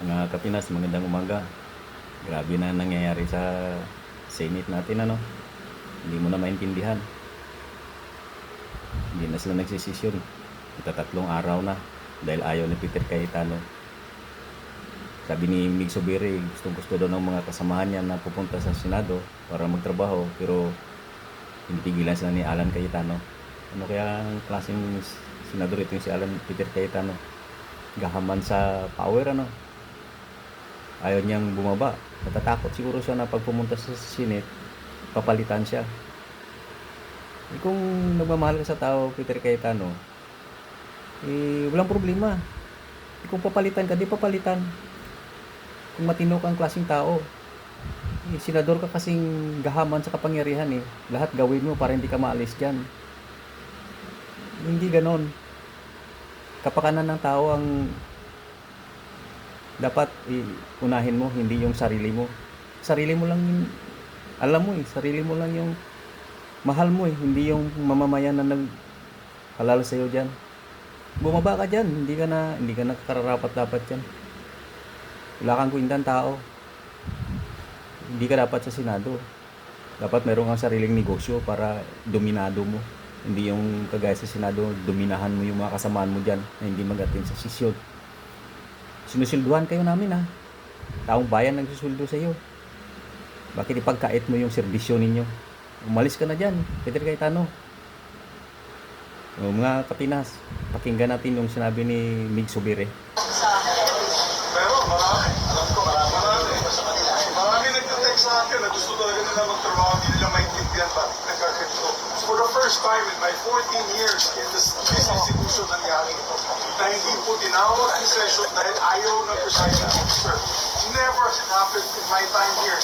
Mga Kapinas, magandang umaga. Grabe na nangyayari sa Senate natin, ano? Hindi mo na maintindihan. Hindi na sila nagsisisyon. Itatatlong araw na dahil ayaw ni Peter Cayetano. Sabi ni Mig Zubiri, gustong-gusto daw ng mga kasamahan niya na pupunta sa Senado para magtrabaho, pero tinigilan sila ni Alan Cayetano. Ano kaya ang klaseng senador ito yung si Alan Peter Cayetano? Gahaman sa power, ano? Ayaw niyang bumaba. Natatakot siguro siya na pag pumunta sa Senate, papalitan siya. Kung nagmamahal ka sa tao, Peter Cayetano, walang problema. Kung papalitan ka, di papalitan. Kung matino kang klaseng tao, senador ka kasing gahaman sa kapangyarihan lahat gawin mo para hindi ka maalis dyan. Hindi ganon. Kapakanan ng tao ang dapat unahin mo, hindi yung sarili mo. Sarili mo lang yung, alam mo sarili mo lang yung mahal mo hindi yung mamamayan na naghalal sa'yo dyan. Bumaba ka dyan, hindi ka na kararapat dapat dyan. Wala kang kwentang tao. Hindi ka dapat sa Senado. Dapat meron kang sariling negosyo para dominado mo. Hindi yung kagaya sa Senado, dominahan mo yung mga kasamaan mo dyan na hindi magating sa sisyon. Sinusulduhan kayo namin Taong bayan nagsusuldo sa iyo. Bakit ipagkait mo yung serbisyo ninyo? Umalis ka na dyan, Peter Cayetano. Mga Kapinas, pakinggan natin yung sinabi ni Mig Zubiri. Pero marami, alam ko marami nagtatext sa akin na gusto talaga nila magtrabaho, hindi nila maintindihan bakit nagkaganito. For the first time in my 14 years in this institution nangyari ito, na hindi po tinawag ang session dahil ayaw ng presiding officer. Never happened in my time here.